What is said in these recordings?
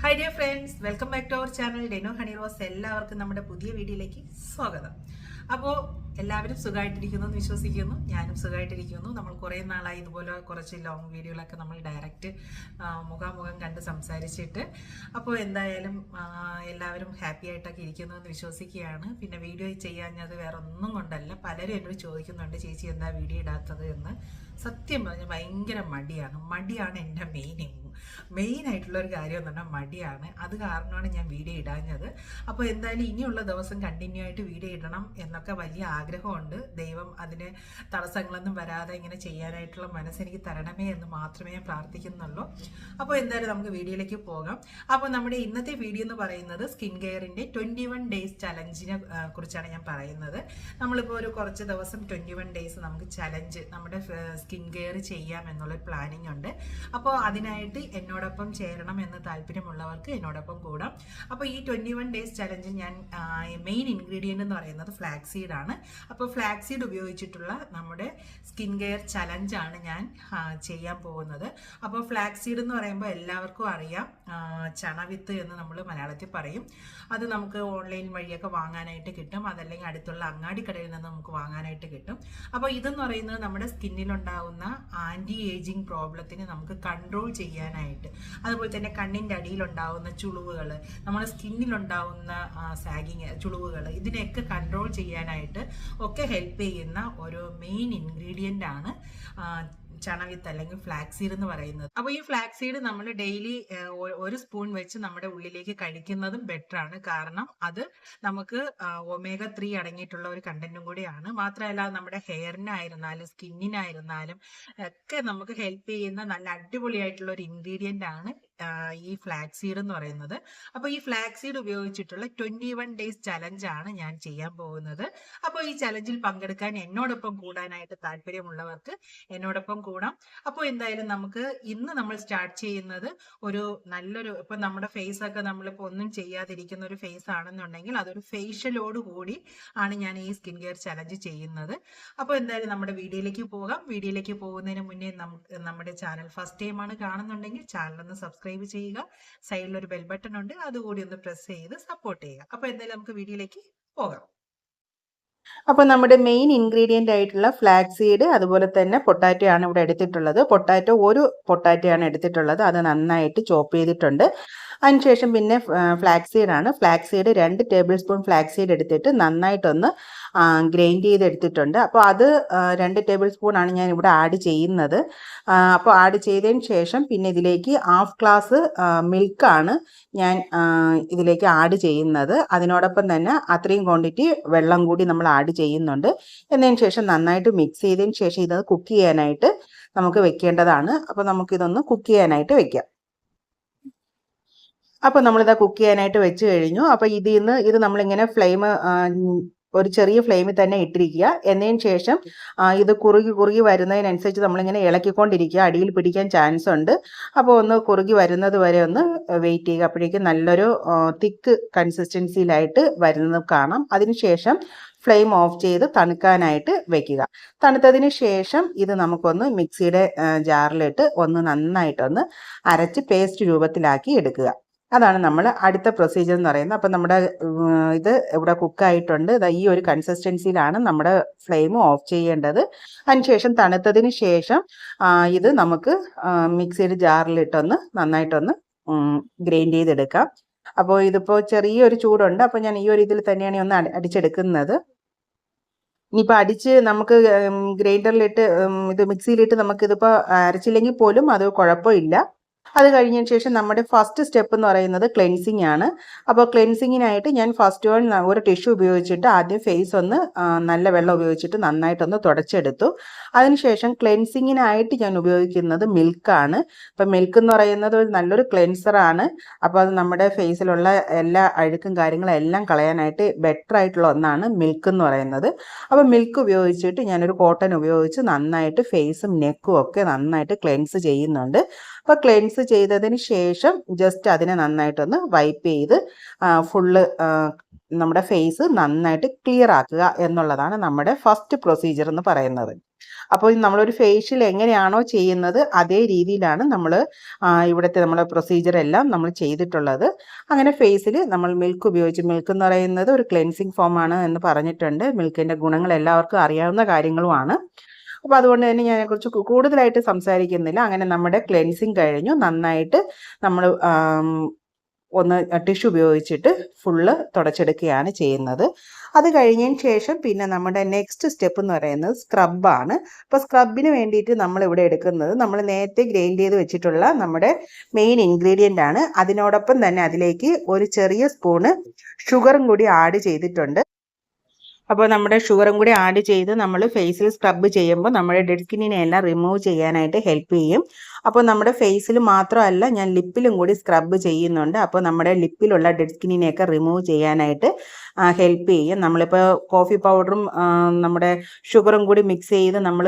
Hi dear friends, welcome back to our channel ഡെനോ ഹണി റോസ്. എല്ലാവർക്കും നമ്മുടെ പുതിയ വീഡിയോയിലേക്ക് സ്വാഗതം. അപ്പോൾ എല്ലാവരും സുഖമായിട്ടിരിക്കുന്നു എന്ന് വിശ്വസിക്കുന്നു. ഞാനും സുഖമായിട്ടിരിക്കുന്നു. നമ്മൾ കുറേ നാളായി ഇതുപോലെ കുറച്ച് ലോങ് വീഡിയോകളൊക്കെ നമ്മൾ ഡയറക്റ്റ് മുഖാമുഖം കണ്ട് സംസാരിച്ചിട്ട്. അപ്പോൾ എന്തായാലും എല്ലാവരും ഹാപ്പി ആയിട്ടൊക്കെ ഇരിക്കുന്നു എന്ന് വിശ്വസിക്കുകയാണ്. പിന്നെ വീഡിയോ ചെയ്യാഞ്ഞത് വേറെ ഒന്നും കൊണ്ടല്ല, പലരും എന്നോട് ചോദിക്കുന്നുണ്ട് ചേച്ചി എന്താ വീഡിയോ ഇടാത്തത് എന്ന്. സത്യം പറഞ്ഞാൽ ഭയങ്കര മടിയാണ് എൻ്റെ മെയിൻ ആയിട്ടുള്ള ഒരു കാര്യം എന്ന് പറഞ്ഞാൽ മടിയാണ്. അത് കാരണമാണ് ഞാൻ വീഡിയോ ഇടാഞ്ഞത്. അപ്പോൾ എന്തായാലും ഇനിയുള്ള ദിവസം കണ്ടിന്യൂ ആയിട്ട് വീഡിയോ ഇടണം എന്നൊക്കെ വലിയ ആഗ്രഹമുണ്ട്. ദൈവം അതിന് തടസ്സങ്ങളൊന്നും വരാതെ ഇങ്ങനെ ചെയ്യാനായിട്ടുള്ള മനസ്സെനിക്ക് തരണമേ എന്ന് മാത്രമേ ഞാൻ പ്രാർത്ഥിക്കുന്നുള്ളൂ. അപ്പോൾ എന്തായാലും നമുക്ക് വീഡിയോയിലേക്ക് പോകാം. അപ്പോൾ നമ്മുടെ ഇന്നത്തെ വീഡിയോ എന്ന് പറയുന്നത് സ്കിൻ കെയറിൻ്റെ 21 ഡേയ്സ് ചലഞ്ചിനെ കുറിച്ചാണ് ഞാൻ പറയുന്നത്. നമ്മളിപ്പോൾ ഒരു കുറച്ച് ദിവസം 21 ഡേയ്സ് നമുക്ക് ചലഞ്ച് നമ്മുടെ സ്കിൻ കെയർ ചെയ്യാം എന്നുള്ള പ്ലാനിങ് ഉണ്ട്. അപ്പോൾ അതിനായിട്ട് എന്നോടൊപ്പം ചേരണം എന്ന് താല്പര്യമുള്ളവർക്ക് എന്നോടൊപ്പം കൂടാം. അപ്പോൾ ഈ 21 ഡേയ്സ് ചലഞ്ചിൽ ഞാൻ മെയിൻ ഇൻഗ്രീഡിയൻ്റ് എന്ന് പറയുന്നത് ഫ്ലാക്സീഡ് ആണ്. അപ്പോൾ ഫ്ലാക്സീഡ് ഉപയോഗിച്ചിട്ടുള്ള നമ്മുടെ സ്കിൻ കെയർ ചലഞ്ചാണ് ഞാൻ ചെയ്യാൻ പോകുന്നത്. അപ്പോൾ ഫ്ലാക്സീഡ് എന്ന് പറയുമ്പോൾ എല്ലാവർക്കും അറിയാം, ചണവിത്ത് എന്ന് നമ്മൾ മലയാളത്തിൽ പറയും. അത് നമുക്ക് ഓൺലൈൻ വഴിയൊക്കെ വാങ്ങാനായിട്ട് കിട്ടും, അതല്ലെങ്കിൽ അടുത്തുള്ള അങ്ങാടിക്കടയിൽ നിന്ന് നമുക്ക് വാങ്ങാനായിട്ട് കിട്ടും. അപ്പോൾ ഇതെന്ന് പറയുന്നത് നമ്മുടെ സ്കിന്നിലുണ്ടാകുന്ന ആൻറ്റി ഏജിങ് പ്രോബ്ലത്തിന് നമുക്ക് കൺട്രോൾ ചെയ്യാനായിട്ട്, അതുപോലെ തന്നെ കണ്ണിൻ്റെ അടിയിലുണ്ടാകുന്ന ചുളിവുകൾ, നമ്മുടെ സ്കിന്നിലുണ്ടാകുന്ന സാഗിങ് ചുളിവുകൾ, ഇതിനെയൊക്കെ കൺട്രോൾ ചെയ്യാനായിട്ട് ഒക്കെ ഹെൽപ്പ് ചെയ്യുന്ന ഒരു മെയിൻ ഇൻഗ്രീഡിയൻ്റ് ആണ് ചണവിത്ത് അല്ലെങ്കിൽ ഫ്ലാക്സീഡ് എന്ന് പറയുന്നത്. അപ്പോൾ ഈ ഫ്ലാക്സീഡ് നമ്മൾ ഡെയിലി 1 സ്പൂൺ വെച്ച് നമ്മുടെ ഉള്ളിലേക്ക് കഴിക്കുന്നതും ബെറ്റർ ആണ്. കാരണം അത് നമുക്ക് omega-3 അടങ്ങിയിട്ടുള്ള ഒരു കണ്ടന്റും കൂടിയാണ്. മാത്രമല്ല നമ്മുടെ ഹെയറിനായിരുന്നാലും സ്കിന്നിനായിരുന്നാലും ഒക്കെ നമുക്ക് ഹെൽപ്പ് ചെയ്യുന്ന നല്ല അടിപൊളിയായിട്ടുള്ള ഒരു ഇൻഗ്രീഡിയൻ്റ് ആണ് ഈ ഫ്ലാക്സീഡ് എന്ന് പറയുന്നത്. അപ്പോൾ ഈ ഫ്ലാക്സീഡ് ഉപയോഗിച്ചിട്ടുള്ള 21 ഡേയ്സ് ചലഞ്ചാണ് ഞാൻ ചെയ്യാൻ പോകുന്നത്. അപ്പോൾ ഈ ചലഞ്ചിൽ പങ്കെടുക്കാൻ എന്നോടൊപ്പം കൂടാനായിട്ട് താല്പര്യമുള്ളവർക്ക് എന്നോടൊപ്പം കൂടാം. അപ്പോൾ എന്തായാലും നമുക്ക് ഇന്ന് നമ്മൾ സ്റ്റാർട്ട് ചെയ്യുന്നത് നല്ലൊരു ഇപ്പം നമ്മുടെ ഫേസ് ഒക്കെ നമ്മളിപ്പോൾ ഒന്നും ചെയ്യാതിരിക്കുന്ന ഒരു ഫേസ് ആണെന്നുണ്ടെങ്കിൽ അതൊരു ഫേഷ്യലോട് കൂടി ആണ് ഞാൻ ഈ സ്കിൻ കെയർ ചലഞ്ച് ചെയ്യുന്നത്. അപ്പോൾ എന്തായാലും നമ്മുടെ വീഡിയോയിലേക്ക് പോകാം. വീഡിയോയിലേക്ക് പോകുന്നതിന് മുന്നേ നമ്മുടെ ചാനൽ ഫസ്റ്റ് ടൈം ആണ് കാണുന്നുണ്ടെങ്കിൽ ചാനലൊന്ന് സബ്സ്ക്രൈബ് ചെയ്യുക. സൈഡിൽ ഒരു ബെൽ ബട്ടൺ ഉണ്ട്, അതുകൂടി ഒന്ന് പ്രസ് ചെയ്ത് സപ്പോർട്ട് ചെയ്യുക. അപ്പോൾ എന്തായാലും നമുക്ക് വീഡിയോയിലേക്ക് പോകാം. അപ്പോൾ നമ്മുടെ മെയിൻ ഇൻഗ്രീഡിയൻ്റ് ആയിട്ടുള്ള ഫ്ലാക്സീഡ് അതുപോലെ തന്നെ പൊട്ടാറ്റോ ആണ് ഇവിടെ എടുത്തിട്ടുള്ളത്. ഒരു പൊട്ടാറ്റോ ആണ് എടുത്തിട്ടുള്ളത്. അത് നന്നായിട്ട് ചോപ്പ് ചെയ്തിട്ടുണ്ട്. അതിനുശേഷം പിന്നെ ഫ്ലാക്സീഡാണ്. ഫ്ലാക്സീഡ് 2 ടേബിൾ സ്പൂൺ ഫ്ലാക്സീഡ് എടുത്തിട്ട് നന്നായിട്ടൊന്ന് ഗ്രൈൻഡ് ചെയ്തെടുത്തിട്ടുണ്ട്. അപ്പോൾ അത് 2 ടേബിൾ സ്പൂൺ ആണ് ഞാൻ ഇവിടെ ആഡ് ചെയ്യുന്നത്. അപ്പോൾ ആഡ് ചെയ്തതിന് ശേഷം പിന്നെ ഇതിലേക്ക് 1/2 ഗ്ലാസ് മിൽക്കാണ് ഞാൻ ഇതിലേക്ക് ആഡ് ചെയ്യുന്നത്. അതിനോടൊപ്പം തന്നെ അത്രയും ക്വാണ്ടിറ്റി വെള്ളം കൂടി നമ്മൾ ആഡ് ചെയ്യുന്നുണ്ട്. എന്നതിന് ശേഷം നന്നായിട്ട് മിക്സ് ചെയ്തതിന് ശേഷം ഇത് കുക്ക് ചെയ്യാനായിട്ട് നമുക്ക് വെക്കേണ്ടതാണ്. അപ്പോൾ നമുക്കിതൊന്ന് കുക്ക് ചെയ്യാനായിട്ട് വെക്കാം. അപ്പോൾ നമ്മളിതാ കുക്ക് ചെയ്യാനായിട്ട് വെച്ച് കഴിഞ്ഞു. അപ്പോൾ ഇത് നമ്മളിങ്ങനെ ഒരു ചെറിയ ഫ്ലെയിമിൽ തന്നെ ഇട്ടിരിക്കുക. എന്നതിന് ശേഷം ഇത് കുറുകി വരുന്നതിനനുസരിച്ച് നമ്മളിങ്ങനെ ഇളക്കിക്കൊണ്ടിരിക്കുക. അടിയിൽ പിടിക്കാൻ ചാൻസ് ഉണ്ട്. അപ്പോൾ ഒന്ന് കുറുകി വരുന്നത് വരെ ഒന്ന് വെയിറ്റ് ചെയ്യുക. അപ്പോഴേക്കും നല്ലൊരു തിക്ക് കൺസിസ്റ്റൻസിയിലായിട്ട് വരുന്നത് കാണാം. അതിനുശേഷം ഫ്ലെയിം ഓഫ് ചെയ്ത് തണുക്കാനായിട്ട് വെക്കുക. തണുത്തതിന് ശേഷം ഇത് നമുക്കൊന്ന് മിക്സിയുടെ ജാറിലിട്ട് നന്നായിട്ടൊന്ന് അരച്ച് പേസ്റ്റ് രൂപത്തിലാക്കി എടുക്കുക. അതാണ് നമ്മൾ അടുത്ത പ്രൊസീജിയർ എന്ന് പറയുന്നത്. അപ്പം നമ്മുടെ ഇത് ഇവിടെ കുക്കായിട്ടുണ്ട്. ഈ ഒരു കൺസിസ്റ്റൻസിയിലാണ് നമ്മുടെ ഫ്ലെയിം ഓഫ് ചെയ്യേണ്ടത്. അതിനുശേഷം തണുത്തതിന് ശേഷം ഇത് നമുക്ക് മിക്സിയുടെ ജാറിലിട്ടൊന്ന് നന്നായിട്ടൊന്ന് ഗ്രൈൻഡ് ചെയ്തെടുക്കാം. അപ്പോൾ ഇതിപ്പോൾ ചെറിയൊരു ചൂടുണ്ട്. അപ്പോൾ ഞാൻ ഈ ഒരു ഇതിൽ തന്നെയാണ് ഒന്ന് അടിച്ചെടുക്കുന്നത്. ഇനിയിപ്പോൾ അടിച്ച് നമുക്ക് ഗ്രൈൻഡറിലിട്ട് ഇത് മിക്സിയിലിട്ട് നമുക്കിതിപ്പോൾ അരച്ചില്ലെങ്കിൽ പോലും അത് കുഴപ്പമില്ല. അത് കഴിഞ്ഞതിന് ശേഷം നമ്മുടെ ഫസ്റ്റ് സ്റ്റെപ്പ് എന്ന് പറയുന്നത് ക്ലെൻസിങ് ആണ്. അപ്പോൾ ക്ലെൻസിങ്ങിനായിട്ട് ഞാൻ ഫസ്റ്റ് ഒരു ടിഷ്യൂ ഉപയോഗിച്ചിട്ട് ആദ്യം ഫേസ് നല്ല വെള്ളം ഉപയോഗിച്ചിട്ട് നന്നായിട്ടൊന്ന് തുടച്ചെടുത്തു. അതിനുശേഷം ക്ലെൻസിങ്ങിനായിട്ട് ഞാൻ ഉപയോഗിക്കുന്നത് മിൽക്കാണ്. അപ്പോൾ മിൽക്ക് എന്ന് പറയുന്നത് നല്ലൊരു ക്ലെൻസറാണ്. അപ്പോൾ അത് നമ്മുടെ ഫേസിലുള്ള എല്ലാ അഴുക്കും കാര്യങ്ങളും എല്ലാം കളയാനായിട്ട് ബെറ്റർ ആയിട്ടുള്ള ഒന്നാണ് മിൽക്ക് എന്ന് പറയുന്നത്. അപ്പോൾ മിൽക്ക് ഉപയോഗിച്ചിട്ട് ഞാനൊരു കോട്ടൺ ഉപയോഗിച്ച് നന്നായിട്ട് ഫേസും നെക്കും ഒക്കെ നന്നായിട്ട് ക്ലെൻസ് ചെയ്യുന്നുണ്ട്. അപ്പോൾ ക്ലെൻസ് ചെയ്തതിന് ശേഷം ജസ്റ്റ് അതിനെ നന്നായിട്ടൊന്ന് വൈപ്പ് ചെയ്ത് ഫുള്ള് നമ്മുടെ ഫേസ് നന്നായിട്ട് ക്ലിയർ ആക്കുക എന്നുള്ളതാണ് നമ്മുടെ ഫസ്റ്റ് പ്രൊസീജിയർ എന്ന് പറയുന്നത്. അപ്പോൾ നമ്മളൊരു ഫേഷ്യൽ എങ്ങനെയാണോ ചെയ്യുന്നത് അതേ രീതിയിലാണ് നമ്മൾ ഇവിടുത്തെ നമ്മളെ പ്രൊസീജിയർ എല്ലാം നമ്മൾ ചെയ്തിട്ടുള്ളത്. അങ്ങനെ ഫേസിൽ നമ്മൾ മിൽക്ക് ഉപയോഗിച്ച്, മിൽക്ക് എന്ന് പറയുന്നത് ഒരു ക്ലെൻസിങ് ഫോമാണ് എന്ന് പറഞ്ഞിട്ടുണ്ട്. മിൽക്കിൻ്റെ ഗുണങ്ങൾ എല്ലാവർക്കും അറിയാവുന്ന കാര്യങ്ങളുമാണ്. അപ്പോൾ അതുകൊണ്ട് തന്നെ ഞാൻ അതിനെക്കുറിച്ച് കൂടുതലായിട്ട് സംസാരിക്കുന്നില്ല. അങ്ങനെ നമ്മുടെ ക്ലെൻസിങ് കഴിഞ്ഞു. നന്നായിട്ട് നമ്മൾ ഒന്ന് ടിഷ്യൂ ഉപയോഗിച്ചിട്ട് ഫുള്ള് തുടച്ചെടുക്കുകയാണ് ചെയ്യുന്നത്. അത് കഴിഞ്ഞതിന് ശേഷം പിന്നെ നമ്മുടെ നെക്സ്റ്റ് സ്റ്റെപ്പ് എന്ന് പറയുന്നത് സ്ക്രബാണ്. അപ്പോൾ സ്ക്രബിന് വേണ്ടിയിട്ട് നമ്മളിവിടെ എടുക്കുന്നത് നമ്മൾ നേരത്തെ ഗ്രൈൻഡ് ചെയ്ത് വെച്ചിട്ടുള്ള നമ്മുടെ മെയിൻ ഇൻഗ്രീഡിയൻ്റ് ആണ്. അതിനോടൊപ്പം തന്നെ അതിലേക്ക് ഒരു ചെറിയ സ്പൂണ് ഷുഗറും കൂടി ആഡ് ചെയ്തിട്ടുണ്ട്. അപ്പോൾ നമ്മുടെ ഷുഗറും കൂടി ആഡ് ചെയ്ത് നമ്മൾ ഫേസിൽ സ്ക്രബ് ചെയ്യുമ്പോൾ നമ്മുടെ ഡെഡ് സ്കിന്നിനെ എല്ലാം റിമൂവ് ചെയ്യാനായിട്ട് ഹെൽപ്പ് ചെയ്യും. അപ്പോൾ നമ്മുടെ ഫേസിൽ മാത്രമല്ല, ഞാൻ ലിപ്പിലും കൂടി സ്ക്രബ് ചെയ്യുന്നുണ്ട്. അപ്പോൾ നമ്മുടെ ലിപ്പിലുള്ള ഡെഡ് സ്കിന്നിനെയൊക്കെ റിമൂവ് ചെയ്യാനായിട്ട് ഹെൽപ്പ് ചെയ്യും. നമ്മളിപ്പോൾ കോഫി പൗഡറും നമ്മുടെ ഷുഗറും കൂടി മിക്സ് ചെയ്ത് നമ്മൾ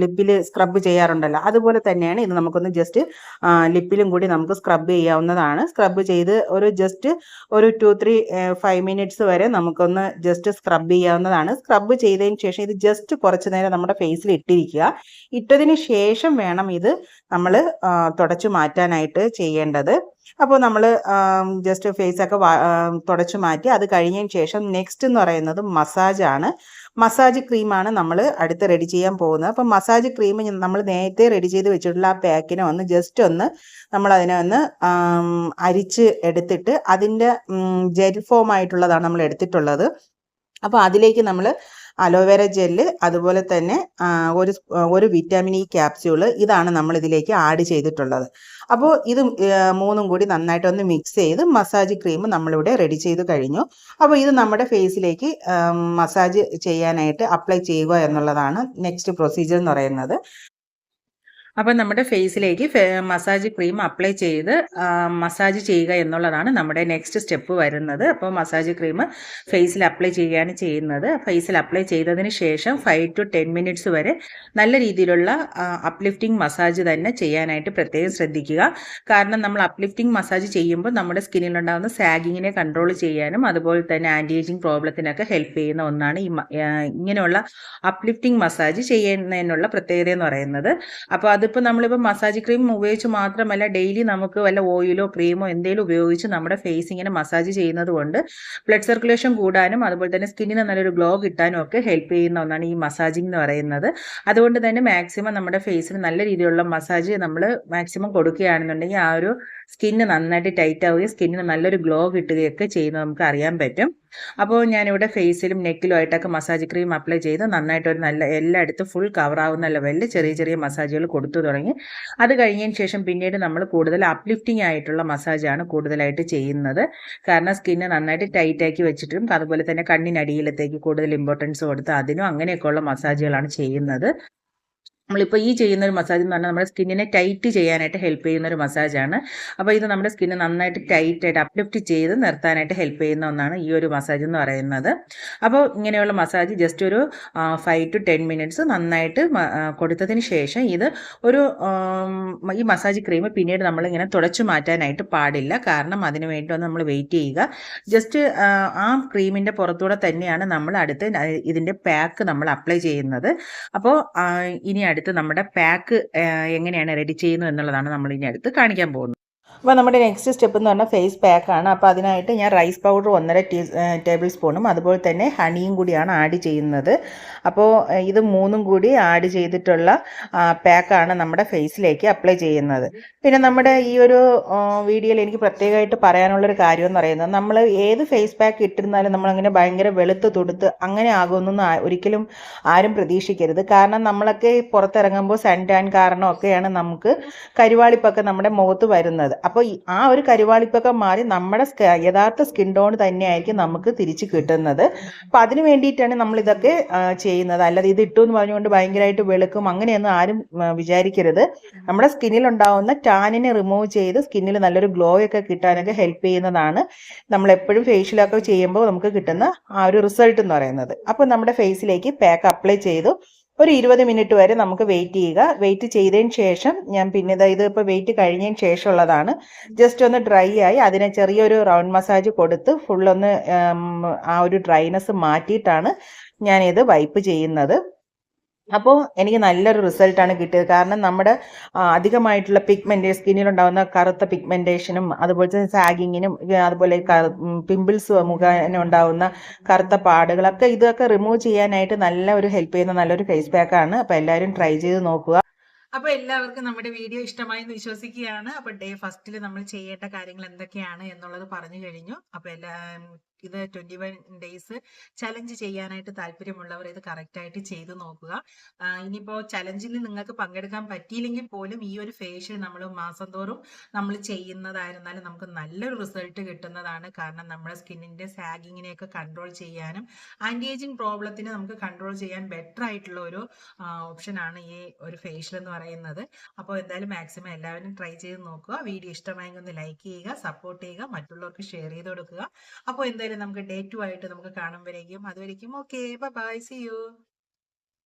ലിപ്പിൽ സ്ക്രബ് ചെയ്യാറുണ്ടല്ലോ, അതുപോലെ തന്നെയാണ് ഇത്. നമുക്കൊന്ന് ജസ്റ്റ് ലിപ്പിലും കൂടി നമുക്ക് സ്ക്രബ് ചെയ്യാവുന്നതാണ്. സ്ക്രബ് ചെയ്ത് ഒരു ജസ്റ്റ് ഒരു 2-3-5 മിനിറ്റ്സ് വരെ നമുക്കൊന്ന് ജസ്റ്റ് സ്ക്രബ് ചെയ്യാവുന്നതാണ്. സ്ക്രബ് ചെയ്തതിന് ശേഷം ഇത് ജസ്റ്റ് കുറച്ച് നേരം നമ്മുടെ ഫേസിൽ ഇട്ടിരിക്കുക. ഇട്ടതിന് ശേഷം വേണം ഇത് നമ്മൾ തുടച്ചു മാറ്റാനായിട്ട് ചെയ്യേണ്ടത്. അപ്പോൾ നമ്മൾ ജസ്റ്റ് ഫേസൊക്കെ തുടച്ചു മാറ്റി അത് കഴിഞ്ഞതിന് ശേഷം നെക്സ്റ്റ് എന്ന് പറയുന്നത് മസാജാണ്. മസാജ് ക്രീമാണ് നമ്മൾ അടുത്ത് റെഡി ചെയ്യാൻ പോകുന്നത്. അപ്പോൾ മസാജ് ക്രീം നമ്മൾ നേരത്തെ റെഡി ചെയ്ത് വെച്ചിട്ടുള്ള ആ പാക്കിനെ ഒന്ന് ജസ്റ്റ് ഒന്ന് നമ്മളതിനെ ഒന്ന് അരിച്ച് എടുത്തിട്ട് അതിൻ്റെ ജെൽ ഫോം ആയിട്ടുള്ളതാണ് നമ്മൾ എടുത്തിട്ടുള്ളത്. അപ്പോൾ അതിലേക്ക് നമ്മൾ അലോവേര ജെല്ല്, അതുപോലെ തന്നെ ഒരു വിറ്റാമിൻ ഇ ക്യാപ്സ്യൂള്, ഇതാണ് നമ്മൾ ഇതിലേക്ക് ആഡ് ചെയ്തിട്ടുള്ളത്. അപ്പോൾ ഇത് മൂന്നും കൂടി നന്നായിട്ടൊന്ന് മിക്സ് ചെയ്ത് മസാജ് ക്രീം നമ്മളിവിടെ റെഡി ചെയ്ത് കഴിഞ്ഞു. അപ്പോൾ ഇത് നമ്മുടെ ഫേസിലേക്ക് മസാജ് ചെയ്യാനായിട്ട് അപ്ലൈ ചെയ്യുക എന്നുള്ളതാണ് നെക്സ്റ്റ് പ്രൊസീജിയർ എന്ന് പറയുന്നത്. അപ്പം നമ്മുടെ ഫേസിലേക്ക് മസാജ് ക്രീം അപ്ലൈ ചെയ്ത് മസാജ് ചെയ്യുക എന്നുള്ളതാണ് നമ്മുടെ നെക്സ്റ്റ് സ്റ്റെപ്പ് വരുന്നത്. അപ്പോൾ മസാജ് ക്രീം ഫേസിൽ അപ്ലൈ ചെയ്യുകയാണ് ചെയ്യുന്നത്. ഫേസിൽ അപ്ലൈ ചെയ്തതിന് ശേഷം 5 to 10 മിനിറ്റ്സ് വരെ നല്ല രീതിയിലുള്ള അപ്ലിഫ്റ്റിംഗ് മസാജ് തന്നെ ചെയ്യാനായിട്ട് പ്രത്യേകം ശ്രദ്ധിക്കുക. കാരണം നമ്മൾ അപ്ലിഫ്റ്റിംഗ് മസാജ് ചെയ്യുമ്പോൾ നമ്മുടെ സ്കിന്നിലുണ്ടാകുന്ന സാഗിങ്ങിനെ കൺട്രോൾ ചെയ്യാനും അതുപോലെ തന്നെ ആൻറ്റി ഏജിങ് പ്രോബ്ലത്തിനൊക്കെ ഹെൽപ്പ് ചെയ്യുന്ന ഒന്നാണ് ഇങ്ങനെയുള്ള അപ്ലിഫ്റ്റിംഗ് മസാജ് ചെയ്യുന്നതിനുള്ള പ്രത്യേകത എന്ന് പറയുന്നത്. അപ്പോൾ അതിപ്പോൾ നമ്മളിപ്പോൾ മസാജ് ക്രീം ഉപയോഗിച്ച് മാത്രമല്ല, ഡെയിലി നമുക്ക് വല്ല ഓയിലോ ക്രീമോ എന്തെങ്കിലും ഉപയോഗിച്ച് നമ്മുടെ ഫേസ് ഇങ്ങനെ മസാജ് ചെയ്യുന്നത് കൊണ്ട് ബ്ലഡ് സർക്കുലേഷൻ കൂടാനും അതുപോലെ തന്നെ സ്കിന്നിന് നല്ലൊരു ഗ്ലോ കിട്ടാനും ഒക്കെ ഹെൽപ്പ് ചെയ്യുന്ന ഒന്നാണ് ഈ മസാജിങ് എന്ന് പറയുന്നത്. അതുകൊണ്ട് തന്നെ മാക്സിമം നമ്മുടെ ഫേസിന് നല്ല രീതിയിലുള്ള മസാജ് നമ്മൾ മാക്സിമം കൊടുക്കുകയാണെന്നുണ്ടെങ്കിൽ ആ ഒരു സ്കിന്ന് നന്നായിട്ട് ടൈറ്റ് ആവുകയും സ്കിന്നിന് നല്ലൊരു ഗ്ലോ കിട്ടുകയൊക്കെ ചെയ്യുന്നത് നമുക്ക് അറിയാൻ പറ്റും. അപ്പോൾ ഞാനിവിടെ ഫേസിലും നെക്കിലും ആയിട്ടൊക്കെ മസാജ് ക്രീം അപ്ലൈ ചെയ്ത് നന്നായിട്ടൊരു നല്ല എല്ലായിടത്തും ഫുൾ കവറാവുന്ന ലെവലിൽ ചെറിയ ചെറിയ മസാജുകൾ കൊടുത്തു തുടങ്ങി. അത് കഴിഞ്ഞതിന് ശേഷം പിന്നീട് നമ്മൾ കൂടുതൽ അപ്ലിഫ്റ്റിംഗ് ആയിട്ടുള്ള മസാജാണ് കൂടുതലായിട്ട് ചെയ്യുന്നത്. കാരണം സ്കിന്ന് നന്നായിട്ട് ടൈറ്റാക്കി വെച്ചിട്ടും അതുപോലെ തന്നെ കണ്ണിനടിയിലത്തേക്ക് കൂടുതൽ ഇമ്പോർട്ടൻസ് കൊടുത്ത് അതിനും അങ്ങനെയൊക്കെയുള്ള മസാജുകളാണ് ചെയ്യുന്നത്. നമ്മളിപ്പോൾ ഈ ചെയ്യുന്ന ഒരു മസാജ് എന്ന് പറഞ്ഞാൽ നമ്മുടെ സ്കിന്നിനെ ടൈറ്റ് ചെയ്യാനായിട്ട് ഹെൽപ്പ് ചെയ്യുന്ന ഒരു മസാജാണ്. അപ്പോൾ ഇത് നമ്മുടെ സ്കിന്ന് നന്നായിട്ട് ടൈറ്റായിട്ട് അപ്ലിഫ്റ്റ് ചെയ്ത് നിർത്താനായിട്ട് ഹെൽപ്പ് ചെയ്യുന്ന ഒന്നാണ് ഈ ഒരു മസാജ് എന്ന് പറയുന്നത്. അപ്പോൾ ഇങ്ങനെയുള്ള മസാജ് ജസ്റ്റ് ഒരു 5 to 10 മിനിറ്റ്സ് നന്നായിട്ട് കൊടുത്തതിന് ശേഷം ഇത് ഒരു ഈ മസാജ് ക്രീം പിന്നീട് നമ്മളിങ്ങനെ തുടച്ചു മാറ്റാനായിട്ട് പാടില്ല. കാരണം അതിന് വേണ്ടി ഒന്ന് നമ്മൾ വെയിറ്റ് ചെയ്യുക. ജസ്റ്റ് ആ ക്രീമിൻ്റെ പുറത്തൂടെ തന്നെയാണ് നമ്മൾ അടുത്ത് ഇതിൻ്റെ പാക്ക് നമ്മൾ അപ്ലൈ ചെയ്യുന്നത്. അപ്പോൾ ഇനി അടുത്ത് നമ്മുടെ പാക്ക് എങ്ങനെയാണ് റെഡി ചെയ്യുന്നത് എന്നുള്ളതാണ് നമ്മൾ ഇനി അടുത്ത് കാണിക്കാൻ പോകുന്നത്. അപ്പോൾ നമ്മുടെ നെക്സ്റ്റ് സ്റ്റെപ്പ് എന്ന് പറഞ്ഞാൽ ഫേസ് പാക്കാണ്. അപ്പോൾ അതിനായിട്ട് ഞാൻ റൈസ് പൗഡർ 1.5 ടേബിൾ സ്പൂണും അതുപോലെ തന്നെ ഹണിയും കൂടിയാണ് ആഡ് ചെയ്യുന്നത്. അപ്പോൾ ഇത് മൂന്നും കൂടി ആഡ് ചെയ്തിട്ടുള്ള പാക്കാണ് നമ്മുടെ ഫേസിലേക്ക് അപ്ലൈ ചെയ്യുന്നത്. പിന്നെ നമ്മുടെ ഈ ഒരു വീഡിയോയിൽ എനിക്ക് പ്രത്യേകമായിട്ട് പറയാനുള്ളൊരു കാര്യം എന്ന് പറയുന്നത്, നമ്മൾ ഏത് ഫേസ് പാക്ക് ഇട്ടിരുന്നാലും നമ്മളങ്ങനെ ഭയങ്കര വെളുത്ത് തുടുത്ത് അങ്ങനെ ആകുമെന്നൊന്നും ഒരിക്കലും ആരും പ്രതീക്ഷിക്കരുത്. കാരണം നമ്മളൊക്കെ പുറത്തിറങ്ങുമ്പോൾ സൺ ടാൻ കാരണമൊക്കെയാണ് നമുക്ക് കരുവാളിപ്പൊക്കെ നമ്മുടെ മുഖത്ത് വരുന്നത്. അപ്പോൾ ആ ഒരു കരുവാളിപ്പൊക്കെ മാറി നമ്മുടെ യഥാർത്ഥ സ്കിൻ ടോൺ തന്നെയായിരിക്കും നമുക്ക് തിരിച്ച് കിട്ടുന്നത്. അപ്പോൾ അതിന് വേണ്ടിയിട്ടാണ് നമ്മളിതൊക്കെ ചെയ്യുന്നത്. അല്ലാതെ ഇത് ഇട്ടു എന്ന് പറഞ്ഞുകൊണ്ട് ഭയങ്കരമായിട്ട് വെളുക്കും അങ്ങനെയൊന്നും ആരും വിചാരിക്കരുത്. നമ്മുടെ സ്കിന്നിൽ ഉണ്ടാവുന്ന ടാനിനെ റിമൂവ് ചെയ്ത് സ്കിന്നിൽ നല്ലൊരു ഗ്ലോ ഒക്കെ കിട്ടാനൊക്കെ ഹെൽപ്പ് ചെയ്യുന്നതാണ് നമ്മളെപ്പോഴും ഫേഷ്യലൊക്കെ ചെയ്യുമ്പോൾ നമുക്ക് കിട്ടുന്ന ആ ഒരു റിസൾട്ട് എന്ന് പറയുന്നത്. അപ്പോൾ നമ്മുടെ ഫേസിലേക്ക് പാക്ക് അപ്ലൈ ചെയ്തു ഒരു 20 മിനിറ്റ് വരെ നമുക്ക് വെയിറ്റ് ചെയ്യുക. വെയിറ്റ് ചെയ്തതിന് ശേഷം ഞാൻ പിന്നെ ഇത് ഇപ്പോൾ വെയിറ്റ് കഴിഞ്ഞതിന് ശേഷമുള്ളതാണ്. ജസ്റ്റ് ഒന്ന് ഡ്രൈ ആയി അതിനെ ചെറിയൊരു റൗണ്ട് മസാജ് കൊടുത്ത് ഫുള്ളൊന്ന് ആ ഒരു ഡ്രൈനെസ് മാറ്റിയിട്ടാണ് ഞാനിത് വൈപ്പ് ചെയ്യുന്നത്. അപ്പോൾ എനിക്ക് നല്ലൊരു റിസൾട്ടാണ് കിട്ടിയത്. കാരണം നമ്മുടെ അധികമായിട്ടുള്ള സ്കിന്നിലുണ്ടാകുന്ന കറുത്ത പിഗ്മെൻറ്റേഷനും അതുപോലെ തന്നെ സാഗിങ്ങിനും അതുപോലെ പിമ്പിൾസ് മുഖേന ഉണ്ടാകുന്ന കറുത്ത പാടുകളൊക്കെ ഇതൊക്കെ റിമൂവ് ചെയ്യാനായിട്ട് നല്ല ഒരു ഹെൽപ്പ് ചെയ്യുന്ന നല്ലൊരു ഫേസ് പാക്കാണ്. അപ്പോൾ എല്ലാവരും ട്രൈ ചെയ്ത് നോക്കുക. അപ്പോൾ എല്ലാവർക്കും നമ്മുടെ വീഡിയോ ഇഷ്ടമായി എന്ന് വിശ്വസിക്കുകയാണ്. അപ്പോൾ ഡേ ഫസ്റ്റിൽ നമ്മൾ ചെയ്യേണ്ട കാര്യങ്ങൾ എന്തൊക്കെയാണ് എന്നുള്ളത് പറഞ്ഞു കഴിഞ്ഞു. അപ്പോൾ ഇത് 21 ഡേയ്സ് ചലഞ്ച് ചെയ്യാനായിട്ട് താല്പര്യമുള്ളവർ ഇത് കറക്റ്റായിട്ട് ചെയ്ത് നോക്കുക. ഇനിയിപ്പോൾ ചലഞ്ചിൽ നിങ്ങൾക്ക് പങ്കെടുക്കാൻ പറ്റിയില്ലെങ്കിൽ പോലും ഈ ഒരു ഫേഷ്യൽ നമ്മൾ മാസം തോറും നമ്മൾ ചെയ്യുന്നതായിരുന്നാലും നമുക്ക് നല്ലൊരു റിസൾട്ട് കിട്ടുന്നതാണ്. കാരണം നമ്മുടെ സ്കിന്നിൻ്റെ സാഗിങ്ങിനെയൊക്കെ കൺട്രോൾ ചെയ്യാനും ആൻറ്റി ഏജിങ് പ്രോബ്ലത്തിന് നമുക്ക് കൺട്രോൾ ചെയ്യാൻ ബെറ്റർ ആയിട്ടുള്ള ഒരു ഓപ്ഷനാണ് ഈ ഒരു ഫേഷ്യൽ എന്ന് പറയുന്നത്. അപ്പോൾ എന്തായാലും മാക്സിമം എല്ലാവരും ട്രൈ ചെയ്ത് നോക്കുക. വീഡിയോ ഇഷ്ടമായെങ്കിൽ ഒന്ന് ലൈക്ക് ചെയ്യുക, സപ്പോർട്ട് ചെയ്യുക, മറ്റുള്ളവർക്ക് ഷെയർ ചെയ്ത് കൊടുക്കുക. അപ്പോൾ എന്തായാലും നമുക്ക് ഡേ 2 ആയിട്ട് നമുക്ക് കാണുമ്പോഴേക്കും അതുവരേക്കും ഓക്കെ ബൈ, സീ യു.